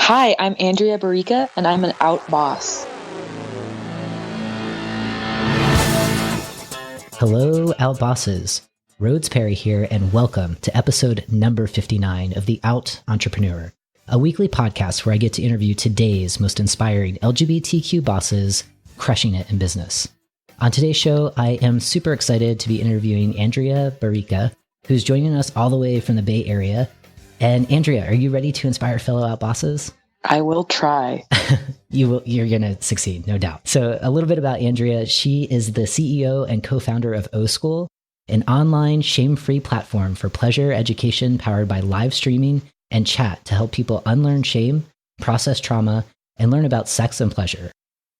Hi, I'm Andrea Barrica, and I'm an out boss. Hello, Out Bosses. Rhodes Perry here, and welcome to episode number 59 of The Out Entrepreneur, a weekly podcast where I get to interview today's most inspiring LGBTQ bosses crushing it in business. On today's show, I am super excited to be interviewing Andrea Barrica, who's joining us all the way from the Bay Area. And Andrea, are you ready to inspire fellow Out Bosses? I will try. You're going to succeed, no doubt. So a little bit about Andrea. She is the CEO and co-founder of O.School, an online shame-free platform for pleasure education powered by live streaming and chat to help people unlearn shame, process trauma, and learn about sex and pleasure.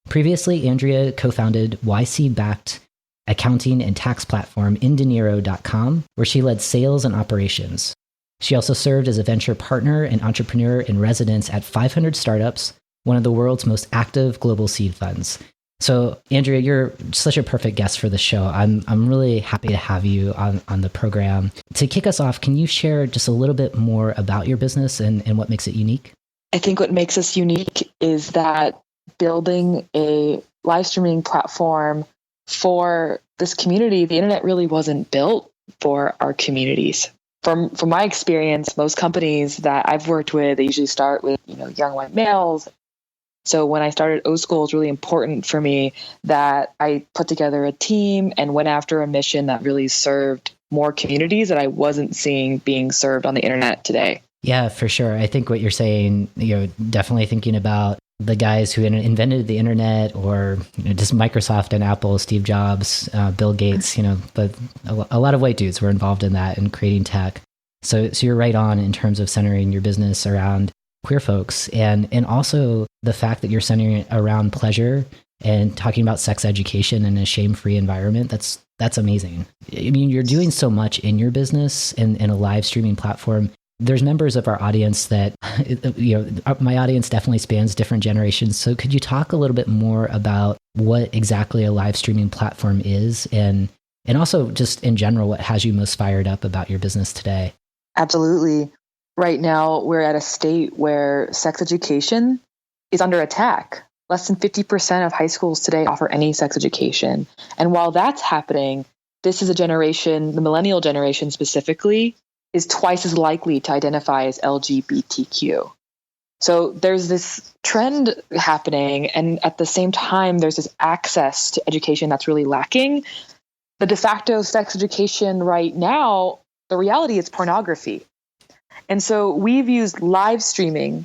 Previously, Andrea co-founded YC-backed accounting and tax platform Indinero.com, where she led sales and operations. She also served as a venture partner and entrepreneur in residence at 500 Startups, one of the world's most active global seed funds. So, Andrea, you're such a perfect guest for the show. I'm really happy to have you on the program. To kick us off, can you share just a little bit more about your business and what makes it unique? I think what makes us unique is that building a live streaming platform for this community, the internet really wasn't built for our communities. From my experience, most companies that I've worked with, they usually start with, young white males. So when I started O.School, it's really important for me that I put together a team and went after a mission that really served more communities that I wasn't seeing being served on the internet today. Yeah, for sure. I think what you're saying, definitely thinking about the guys who invented the internet, or just Microsoft and Apple, Steve Jobs, Bill Gates, but a lot of white dudes were involved in that and creating tech. So you're right on in terms of centering your business around queer folks, and also the fact that you're centering it around pleasure and talking about sex education in a shame-free environment. That's amazing. I mean, you're doing so much in your business and in a live streaming platform. There's members of our audience that, my audience definitely spans different generations. So could you talk a little bit more about what exactly a live streaming platform is, and also just in general, what has you most fired up about your business today? Absolutely. Right now, we're at a state where sex education is under attack. Less than 50% of high schools today offer any sex education. And while that's happening, this is a generation, the millennial generation specifically, is twice as likely to identify as LGBTQ. So there's this trend happening, and at the same time, there's this access to education that's really lacking. The de facto sex education right now, the reality is pornography. And so we've used live streaming,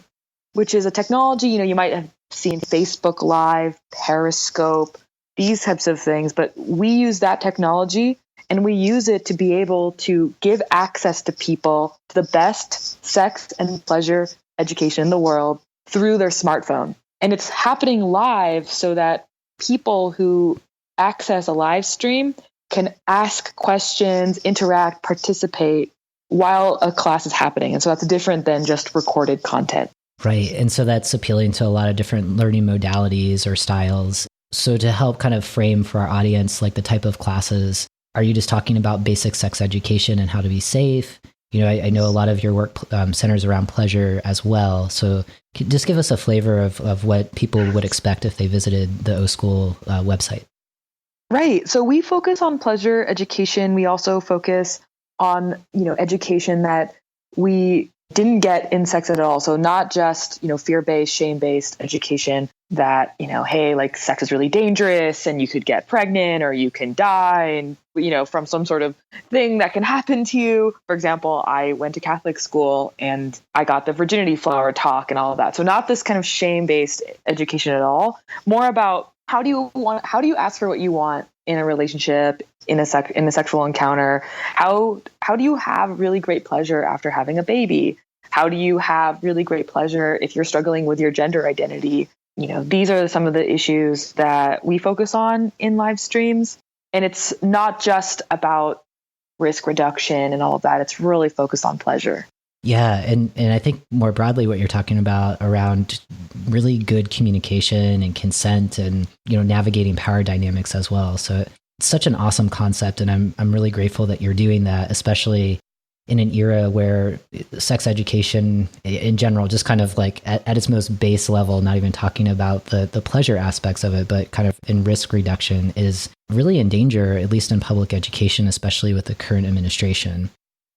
which is a technology, you might have seen Facebook Live, Periscope, these types of things, but we use that technology and we use it to be able to give access to people to the best sex and pleasure education in the world through their smartphone. And it's happening live so that people who access a live stream can ask questions, interact, participate while a class is happening. And so that's different than just recorded content. Right. And so that's appealing to a lot of different learning modalities or styles. So to help kind of frame for our audience, like the type of classes, are you just talking about basic sex education and how to be safe? I know a lot of your work centers around pleasure as well. So just give us a flavor of what people would expect if they visited the O.School website. Right. So we focus on pleasure education. We also focus on, education that we didn't get in sex at all. So not just, fear-based, shame-based education that, hey, like sex is really dangerous and you could get pregnant or you can die and, from some sort of thing that can happen to you. For example, I went to Catholic school and I got the virginity flower talk and all of that. So not this kind of shame-based education at all, more about how do you ask for what you want in a relationship, in a sexual encounter? How do you have really great pleasure after having a baby? How do you have really great pleasure if you're struggling with your gender identity? These are some of the issues that we focus on in live streams. And it's not just about risk reduction and all of that. It's really focused on pleasure. Yeah. And I think more broadly, what you're talking about around really good communication and consent and, navigating power dynamics as well. So it's such an awesome concept. And I'm really grateful that you're doing that, especially in an era where sex education in general, just kind of like at its most base level, not even talking about the pleasure aspects of it, but kind of in risk reduction, is really in danger, at least in public education, especially with the current administration.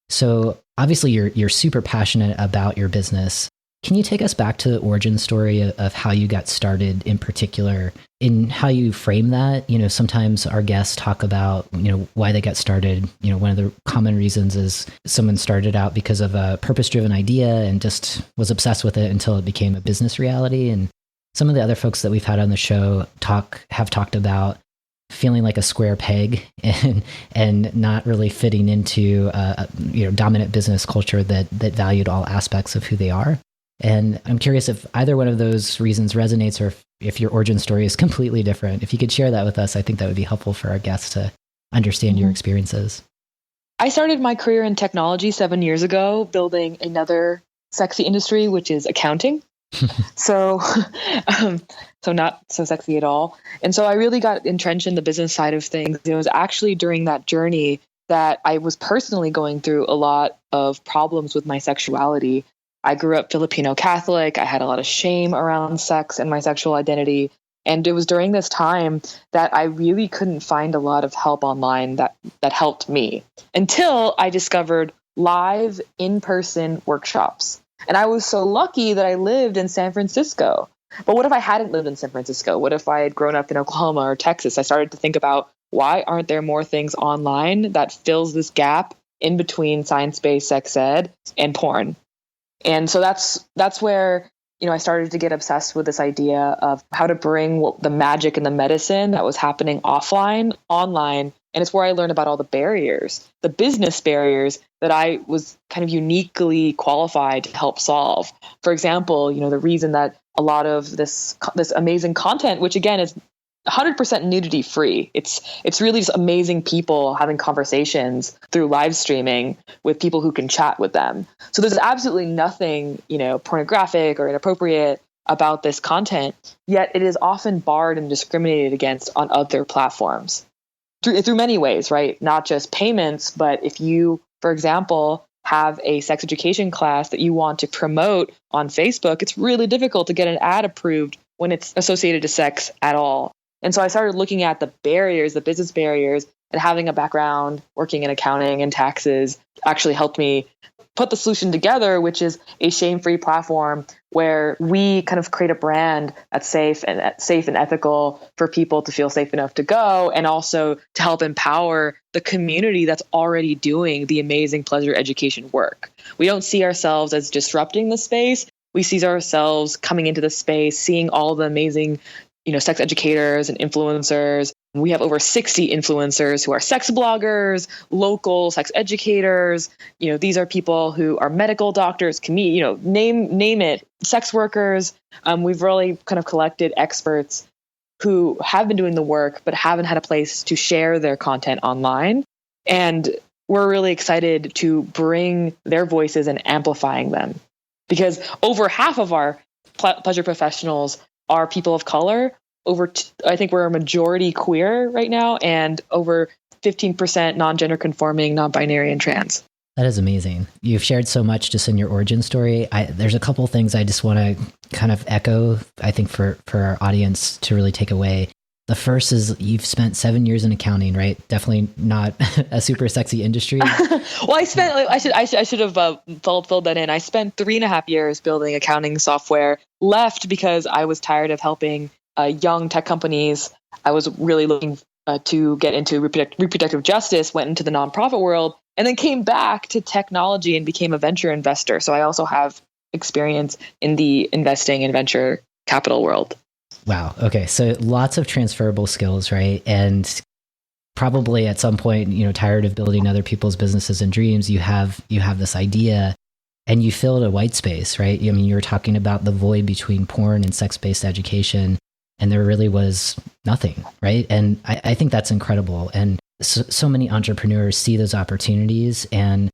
So obviously you're super passionate about your business. Can you take us back to the origin story of how you got started, in particular, in how you frame that? You know, sometimes our guests talk about, you know, why they got started. You know, one of the common reasons is someone started out because of a purpose-driven idea and just was obsessed with it until it became a business reality. And some of the other folks that we've had on the show have talked about feeling like a square peg and not really fitting into a dominant business culture that valued all aspects of who they are. And I'm curious if either one of those reasons resonates, or if your origin story is completely different. If you could share that with us, I think that would be helpful for our guests to understand your experiences. I started my career in technology 7 years ago, building another sexy industry, which is accounting. So not so sexy at all. And so I really got entrenched in the business side of things. It was actually during that journey that I was personally going through a lot of problems with my sexuality. I grew up Filipino Catholic. I had a lot of shame around sex and my sexual identity. And it was during this time that I really couldn't find a lot of help online that helped me, until I discovered live in-person workshops. And I was so lucky that I lived in San Francisco. But what if I hadn't lived in San Francisco? What if I had grown up in Oklahoma or Texas? I started to think about, why aren't there more things online that fills this gap in between science-based sex ed and porn? And so that's where, I started to get obsessed with this idea of how to bring the magic and the medicine that was happening offline, online. And it's where I learned about all the barriers, the business barriers that I was kind of uniquely qualified to help solve. For example, the reason that a lot of this amazing content, which again is 100% nudity free. It's really just amazing people having conversations through live streaming with people who can chat with them. So there's absolutely nothing, pornographic or inappropriate about this content, yet it is often barred and discriminated against on other platforms through many ways, right? Not just payments, but if you, for example, have a sex education class that you want to promote on Facebook, it's really difficult to get an ad approved when it's associated to sex at all. And so I started looking at the barriers, the business barriers, and having a background working in accounting and taxes actually helped me put the solution together, which is a shame-free platform where we kind of create a brand that's safe and ethical for people to feel safe enough to go, and also to help empower the community that's already doing the amazing pleasure education work. We don't see ourselves as disrupting the space. We see ourselves coming into the space, seeing all the amazing sex educators and influencers. We have over 60 influencers who are sex bloggers, local sex educators. These are people who are medical doctors, name it, sex workers. We've really kind of collected experts who have been doing the work, but haven't had a place to share their content online. And we're really excited to bring their voices and amplifying them, because over half of our pleasure professionals are people of color. I think we're a majority queer right now, and over 15% non-gender conforming, non-binary, and trans. That is amazing. You've shared so much just in your origin story. There's a couple things I just want to kind of echo, I think, for our audience to really take away. The first is you've spent 7 years in accounting, right? Definitely not a super sexy industry. Well, I should have filled that in. I spent 3.5 years building accounting software, left because I was tired of helping young tech companies. I was really looking to get into reproductive justice, went into the nonprofit world, and then came back to technology and became a venture investor. So I also have experience in the investing and venture capital world. Wow. Okay. So lots of transferable skills, right? And probably at some point, tired of building other people's businesses and dreams, you have this idea and you filled a white space, right? I mean, you were talking about the void between porn and sex-based education, and there really was nothing, right? And I think that's incredible. And so many entrepreneurs see those opportunities, and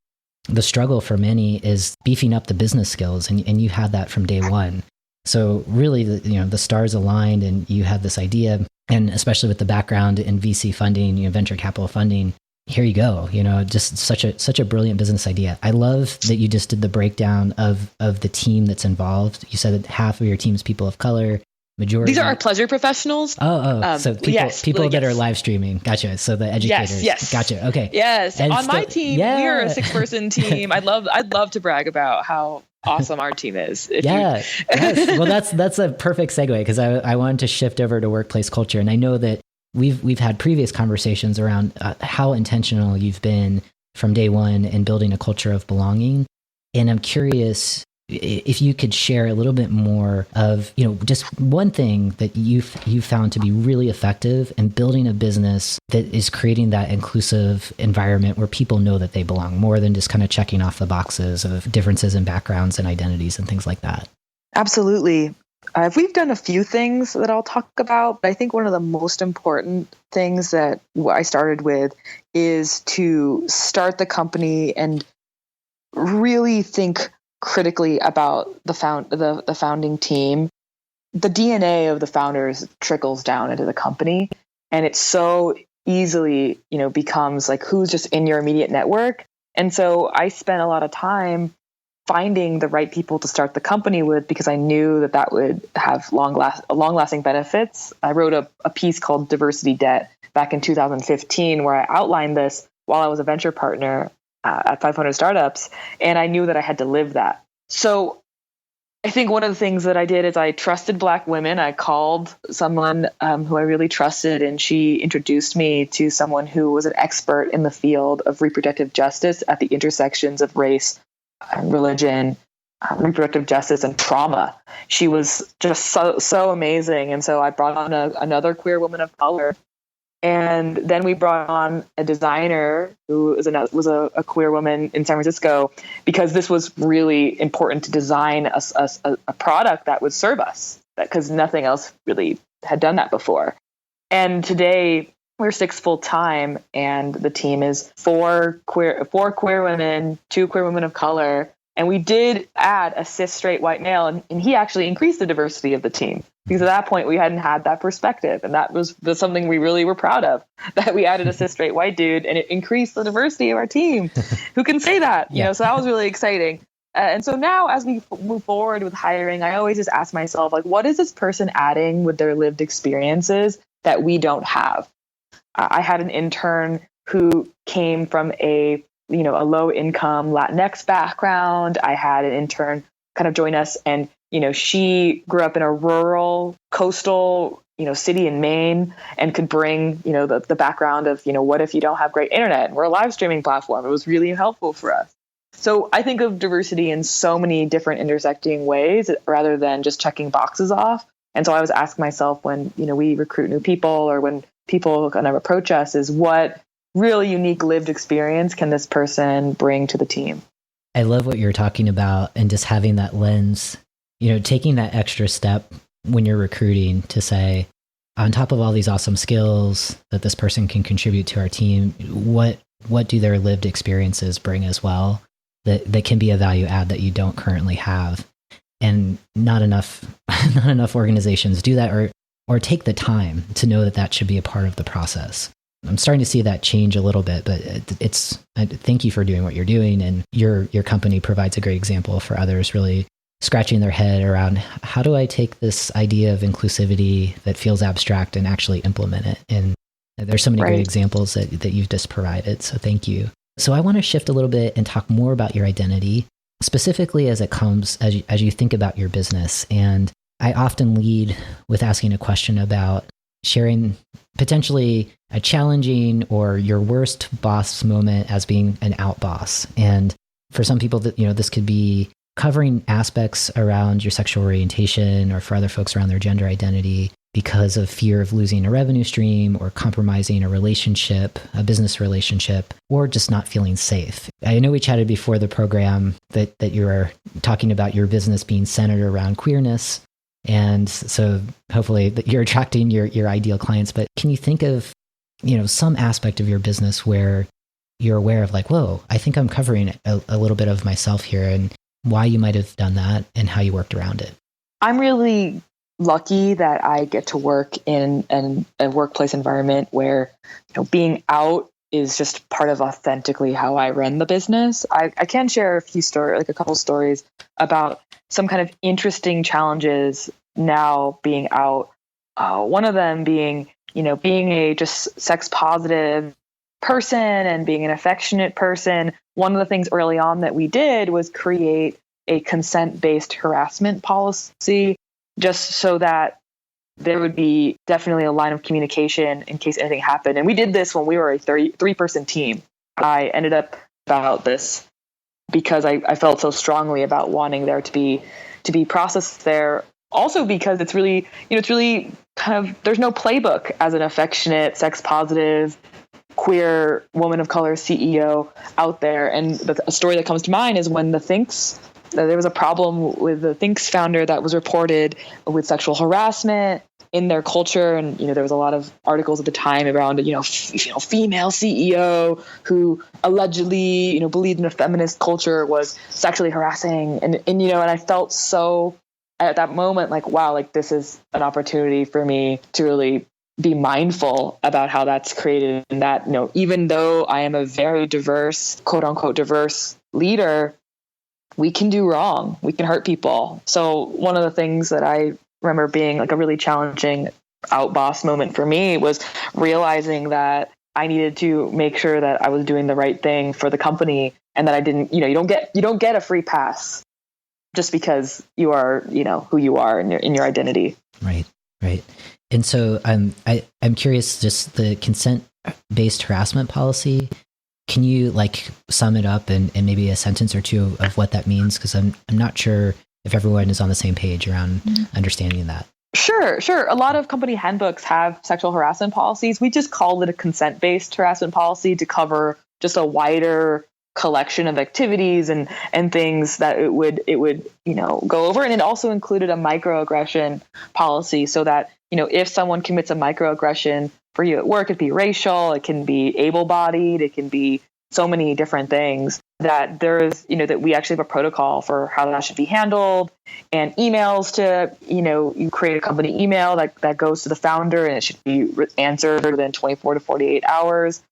the struggle for many is beefing up the business skills. And you had that from day one. So really, the stars aligned, and you had this idea, and especially with the background in VC funding, venture capital funding, Here you go. Just such a brilliant business idea. I love that you just did the breakdown of the team that's involved. You said that half of your team is people of color. Majority. These are our pleasure professionals. So people that are live streaming. Gotcha. So the educators. Yes. Gotcha. Okay. Yes. And on my team, we're a 6-person team. I'd love to brag about how awesome our team is. Yes. Well, that's a perfect segue, because I wanted to shift over to workplace culture. And I know that we've had previous conversations around how intentional you've been from day one in building a culture of belonging. And I'm curious if you could share a little bit more of, just one thing that you found to be really effective in building a business that is creating that inclusive environment where people know that they belong, more than just kind of checking off the boxes of differences in backgrounds and identities and things like that. Absolutely. We've done a few things that I'll talk about, but I think one of the most important things that I started with is to start the company and really think critically about the founding team. The DNA of the founders trickles down into the company, and it so easily, becomes like who's just in your immediate network. And so I spent a lot of time finding the right people to start the company with, because I knew that would have long-lasting benefits. I wrote a piece called Diversity Debt back in 2015, where I outlined this while I was a venture partner at 500 startups, and I knew that I had to live that. So I think one of the things that I did is I trusted Black women. I called someone who I really trusted, and she introduced me to someone who was an expert in the field of reproductive justice at the intersections of race, religion, reproductive justice, and trauma. She was just so amazing. And so I brought on another queer woman of color. And then we brought on a designer who was a queer woman in San Francisco, because this was really important to design a product that would serve us, because nothing else really had done that before. And today we're 6 full-time, and the team is 4 queer women, 2 queer women of color. And we did add a cis straight white male, and he actually increased the diversity of the team, because at that point we hadn't had that perspective. And that was something we really were proud of, that we added a cis straight white dude and it increased the diversity of our team. Who can say that? So that was really exciting. And so now as we move forward with hiring, I always just ask myself, like, what is this person adding with their lived experiences that we don't have? I had an intern who came from a low income Latinx background. I had an intern kind of join us, and she grew up in a rural coastal city in Maine, and could bring the background of what if you don't have great internet, and we're a live streaming platform. It was really helpful for us. So I think of diversity in so many different intersecting ways rather than just checking boxes off. And so I was asking myself, when we recruit new people, or when people kind of approach us, is what really unique lived experience can this person bring to the team? I love what you're talking about, and just having that lens, taking that extra step when you're recruiting to say, on top of all these awesome skills that this person can contribute to our team, what do their lived experiences bring as well that can be a value add that you don't currently have? And not enough organizations do that, or take the time to know that should be a part of the process. I'm starting to see that change a little bit, but thank you for doing what you're doing, and your company provides a great example for others really scratching their head around, how do I take this idea of inclusivity that feels abstract and actually implement it? And there's so many great examples that you've just provided. So thank you. So I want to shift a little bit and talk more about your identity, specifically as you think about your business. And I often lead with asking a question about sharing potentially a challenging or your worst boss moment as being an out boss. And for some people, that this could be covering aspects around your sexual orientation, or for other folks around their gender identity, because of fear of losing a revenue stream, or compromising a relationship, a business relationship, or just not feeling safe. I know we chatted before the program that you were talking about your business being centered around queerness. And so hopefully you're attracting your ideal clients, but can you think of, some aspect of your business where you're aware of, like, whoa, I think I'm covering a little bit of myself here, and why you might have done that and how you worked around it? I'm really lucky that I get to work in a workplace environment where, being out is just part of authentically how I run the business. I can share a few stories, like a couple stories about some kind of interesting challenges now being out. One of them being, being a just sex positive person and being an affectionate person. One of the things early on that we did was create a consent-based harassment policy, just so that there would be definitely a line of communication in case anything happened. And we did this when we were a three-person team. I ended up about this because I felt so strongly about wanting there to be process there. Also because it's really kind of, there's no playbook as an affectionate, sex positive, queer woman of color CEO out there. And a story that comes to mind is when there was a problem with the Think's founder that was reported with sexual harassment in their culture. And, there was a lot of articles at the time around, female CEO who allegedly, believed in a feminist culture was sexually harassing. And I felt so at that moment, like, wow, like this is an opportunity for me to really be mindful about how that's created. And that, even though I am a very diverse, quote unquote, diverse leader, we can do wrong. We can hurt people. So one of the things that I remember being like a really challenging outboss moment for me was realizing that I needed to make sure that I was doing the right thing for the company, and that I didn't, you don't get a free pass just because you are, who you are in your identity. Right. And so I'm curious, just the consent-based harassment policy. Can you sum it up in maybe a sentence or two of what that means? Because I'm not sure if everyone is on the same page around understanding that. Sure. A lot of company handbooks have sexual harassment policies. We just call it a consent-based harassment policy to cover just a wider collection of activities and things that it would go over. And it also included a microaggression policy, so that if someone commits a microaggression for you at work, it could be racial, it can be able-bodied, it can be so many different things, that there is, that we actually have a protocol for how that should be handled, and emails to, you create a company email that goes to the founder, and it should be answered within 24 to 48 hours.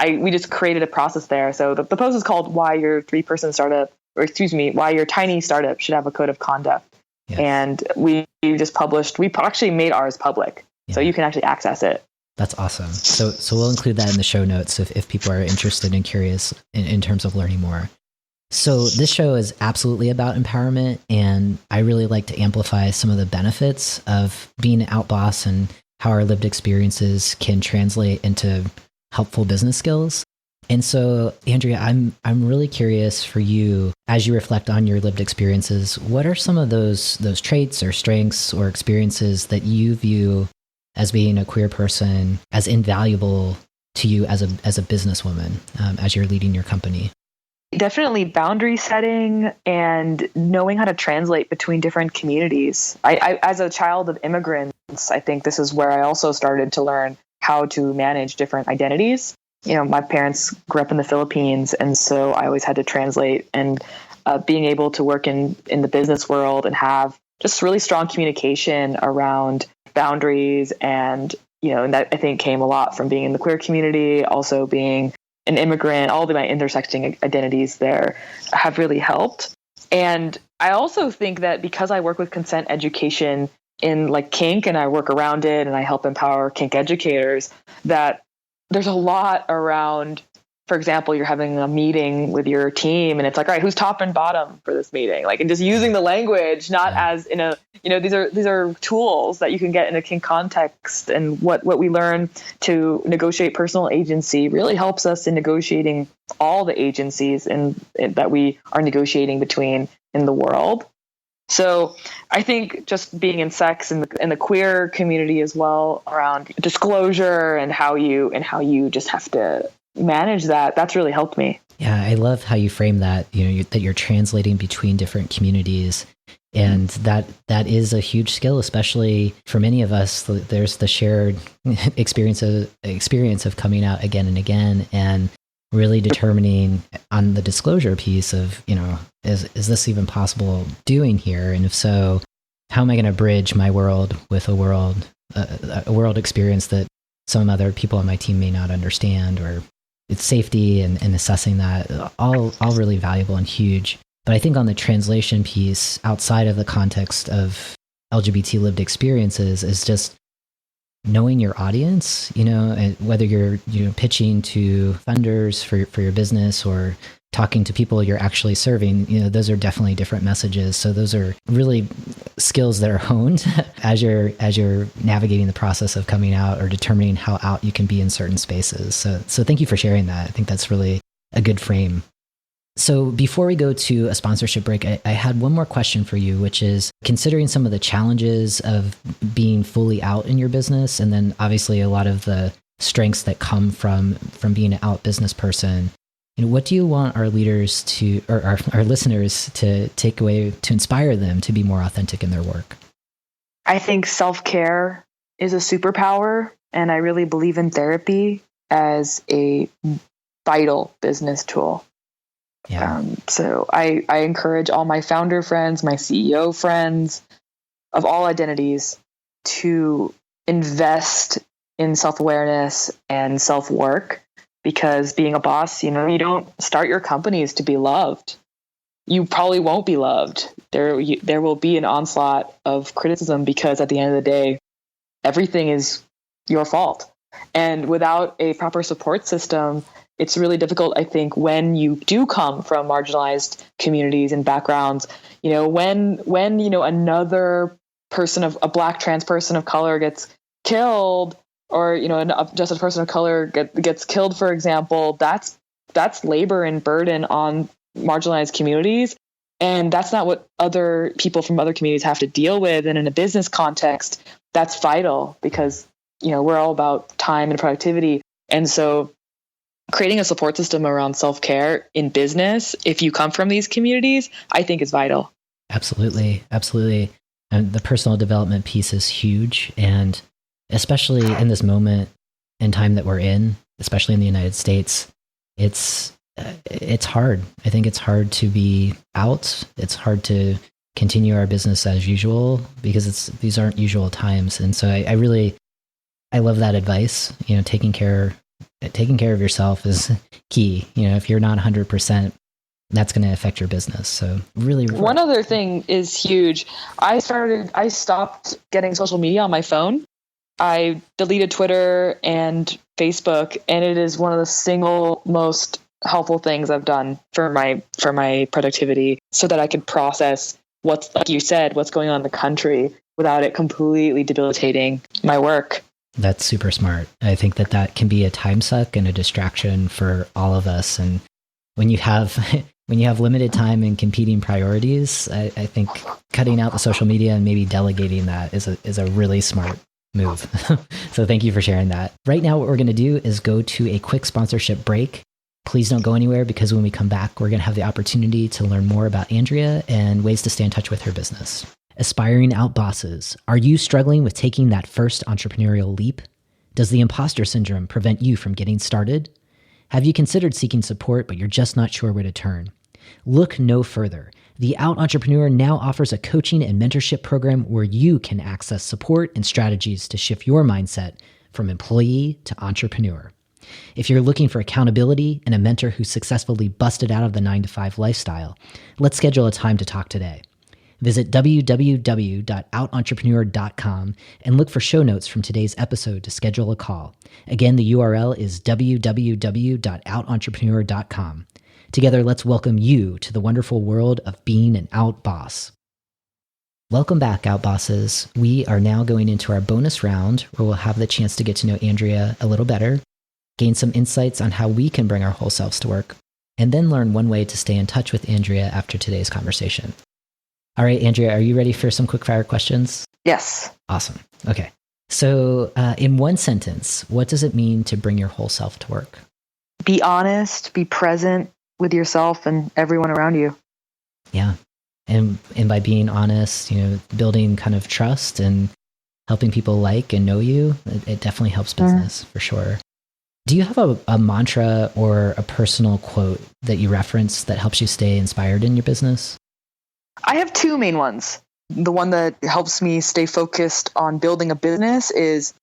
We just created a process there. So the post is called "Why Your Why Your Tiny Startup Should Have a Code of Conduct." Yes. And we actually made ours public, so you can actually access it. That's awesome. So we'll include that in the show notes if people are interested and curious in terms of learning more. So this show is absolutely about empowerment, and I really like to amplify some of the benefits of being an outboss and how our lived experiences can translate into helpful business skills. And so, Andrea, I'm really curious for you, as you reflect on your lived experiences, what are some of those traits or strengths or experiences that you view as being a queer person as invaluable to you as a businesswoman, as you're leading your company? Definitely boundary setting and knowing how to translate between different communities. I as a child of immigrants, I think this is where I also started to learn how to manage different identities. My parents grew up in the Philippines, and so I always had to translate, and being able to work in the business world and have just really strong communication around boundaries. And, and that I think came a lot from being in the queer community, also being an immigrant. All of my intersecting identities there have really helped. And I also think that because I work with consent education in kink, and I work around it, and I help empower kink educators, that there's a lot around, for example, you're having a meeting with your team, and it's like, all right, who's top and bottom for this meeting? And just using the language, not as in a, these are tools that you can get in a kink context. And what we learn to negotiate personal agency really helps us in negotiating all the agencies that we are negotiating between in the world. So I think just being in sex and the queer community as well, around disclosure and how you just have to manage that's really helped me. Yeah, I love how you frame that, that you're translating between different communities. And that is a huge skill, especially for many of us. There's the shared experience of coming out again and again, and really determining on the disclosure piece of, is this even possible doing here? And if so, how am I going to bridge my world with a world experience that some other people on my team may not understand, or it's safety and assessing that, all really valuable and huge. But I think on the translation piece, outside of the context of LGBT lived experiences, is just knowing your audience, and whether you're pitching to funders for your business or talking to people you're actually serving, those are definitely different messages. So those are really skills that are honed as you're navigating the process of coming out or determining how out you can be in certain spaces. So thank you for sharing that. I think that's really a good frame. So before we go to a sponsorship break, I had one more question for you, which is considering some of the challenges of being fully out in your business, and then obviously a lot of the strengths that come from being an out business person. What do you want our leaders to, or our listeners to take away to inspire them to be more authentic in their work? I think self-care is a superpower, and I really believe in therapy as a vital business tool. Yeah. So I encourage all my founder friends, my CEO friends of all identities to invest in self-awareness and self-work, because being a boss, you don't start your companies to be loved. You probably won't be loved. There will be an onslaught of criticism, because at the end of the day, everything is your fault. And without a proper support system, it's really difficult, I think, when you do come from marginalized communities and backgrounds, when another person of a Black trans person of color gets killed, or, just a person of color gets killed, for example, that's labor and burden on marginalized communities. And that's not what other people from other communities have to deal with. And in a business context, that's vital, because, we're all about time and productivity. And so creating a support system around self-care in business, if you come from these communities, I think is vital. Absolutely. Absolutely. And the personal development piece is huge. And especially in this moment in time that we're in, especially in the United States, it's hard. I think it's hard to be out. It's hard to continue our business as usual, because these aren't usual times. And so I love that advice. Taking care of yourself is key. If you're not 100%, that's going to affect your business. So really, one other thing is huge. I stopped getting social media on my phone. I deleted Twitter and Facebook, and it is one of the single most helpful things I've done for my productivity, so that I can process what's, like you said, what's going on in the country without it completely debilitating my work. That's super smart. I think that can be a time suck and a distraction for all of us. And when you have limited time and competing priorities, I think cutting out the social media and maybe delegating that is a really smart move. So thank you for sharing that. Right now, what we're going to do is go to a quick sponsorship break. Please don't go anywhere, because when we come back, we're going to have the opportunity to learn more about Andrea and ways to stay in touch with her business. Aspiring out bosses, are you struggling with taking that first entrepreneurial leap? Does the imposter syndrome prevent you from getting started? Have you considered seeking support, but you're just not sure where to turn? Look no further. The Out Entrepreneur now offers a coaching and mentorship program where you can access support and strategies to shift your mindset from employee to entrepreneur. If you're looking for accountability and a mentor who successfully busted out of the 9-to-5 lifestyle, let's schedule a time to talk today. Visit www.outentrepreneur.com and look for show notes from today's episode to schedule a call. Again, the URL is www.outentrepreneur.com. Together, let's welcome you to the wonderful world of being an out boss. Welcome back, Out Bosses. We are now going into our bonus round, where we'll have the chance to get to know Andrea a little better, gain some insights on how we can bring our whole selves to work, and then learn one way to stay in touch with Andrea after today's conversation. All right, Andrea, are you ready for some quick fire questions? Yes. Awesome. Okay. So in one sentence, what does it mean to bring your whole self to work? Be honest, be present with yourself and everyone around you. Yeah. And by being honest, building kind of trust and helping people like and know you, it definitely helps business for sure. Do you have a mantra or a personal quote that you reference that helps you stay inspired in your business? I have two main ones. The one that helps me stay focused on building a business is,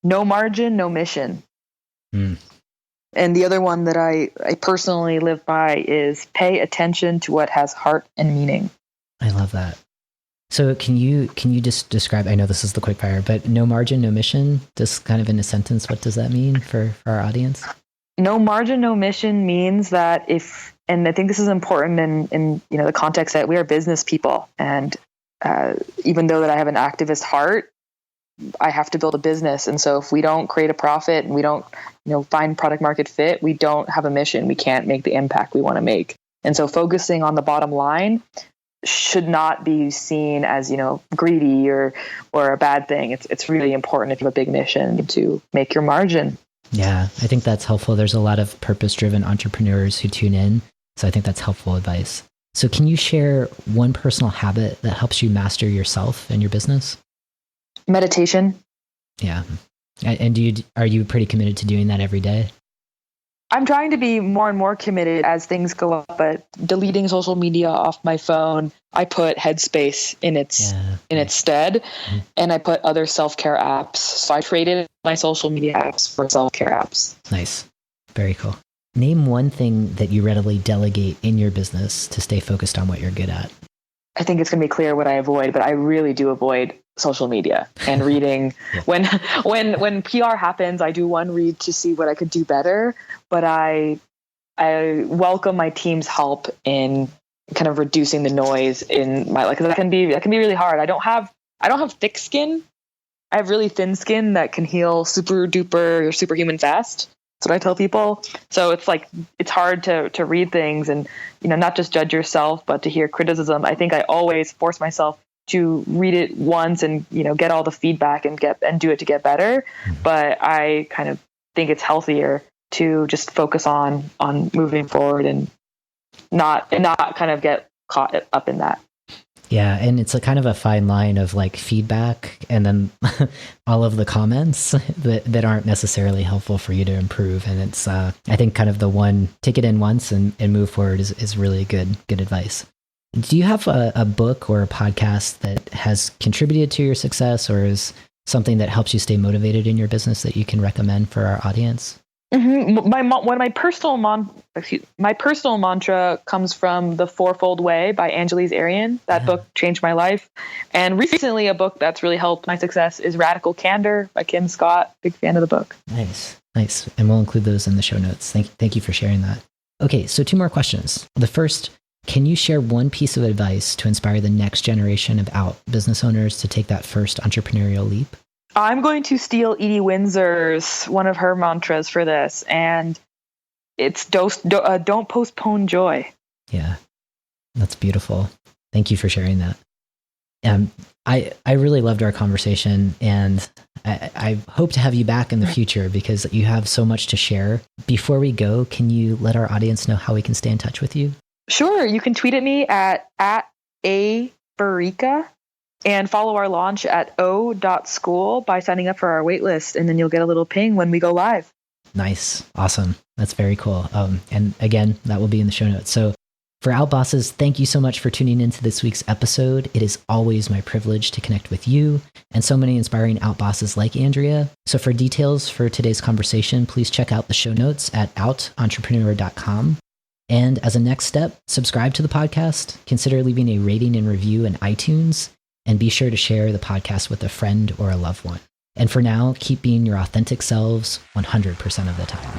no margin, no mission. Mm. And the other one that I personally live by is pay attention to what has heart and meaning. I love that. So can you just describe, I know this is the quick fire, but no margin, no mission, just kind of in a sentence, what does that mean for our audience? No margin, no mission means that and I think this is important in the context that we are business people. And even though that I have an activist heart, I have to build a business. And so if we don't create a profit and we don't, find product market fit, we don't have a mission. We can't make the impact we want to make. And so focusing on the bottom line should not be seen as, greedy or a bad thing. It's really important if you have a big mission to make your margin. Yeah, I think that's helpful. There's a lot of purpose-driven entrepreneurs who tune in. So I think that's helpful advice. So can you share one personal habit that helps you master yourself and your business? Meditation. Yeah. And are you pretty committed to doing that every day? I'm trying to be more and more committed as things go up, but deleting social media off my phone, I put Headspace in its stead, and I put other self-care apps. So I traded my social media apps for self-care apps. Nice. Very cool. Name one thing that you readily delegate in your business to stay focused on what you're good at. I think it's going to be clear what I avoid, but I really do avoid social media and reading. Yeah. When PR happens, I do one read to see what I could do better, but I welcome my team's help in kind of reducing the noise in my life, because that can be really hard. I don't have thick skin. I have really thin skin that can heal super duper or superhuman fast. That's what I tell people. So it's hard to read things and, not just judge yourself, but to hear criticism. I think I always force myself to read it once and, get all the feedback and do it to get better. But I kind of think it's healthier to just focus on moving forward and not kind of get caught up in that. Yeah. And it's a kind of a fine line of like feedback and then all of the comments that aren't necessarily helpful for you to improve. And it's, I think kind of the one, take it in once and move forward is really good advice. Do you have a book or a podcast that has contributed to your success or is something that helps you stay motivated in your business that you can recommend for our audience? Mm-hmm. My personal mantra comes from The Fourfold Way by Angeles Arian. That book changed my life. And recently, a book that's really helped my success is Radical Candor by Kim Scott. Big fan of the book. Nice. And we'll include those in the show notes. Thank you for sharing that. Okay, so 2 more questions. The first, can you share one piece of advice to inspire the next generation of business owners to take that first entrepreneurial leap? I'm going to steal Edie Windsor's, one of her mantras for this, and it's don't postpone joy. Yeah, that's beautiful. Thank you for sharing that. I really loved our conversation, and I hope to have you back in the future because you have so much to share. Before we go, can you let our audience know how we can stay in touch with you? Sure. You can tweet at me at A Barrica. And follow our launch at O.School by signing up for our waitlist, and then you'll get a little ping when we go live. Nice. Awesome. That's very cool. And again, that will be in the show notes. So for Outbosses, thank you so much for tuning into this week's episode. It is always my privilege to connect with you and so many inspiring outbosses like Andrea. So for details for today's conversation, please check out the show notes at outentrepreneur.com. And as a next step, subscribe to the podcast, consider leaving a rating and review in iTunes, and be sure to share the podcast with a friend or a loved one. And for now, keep being your authentic selves 100% of the time.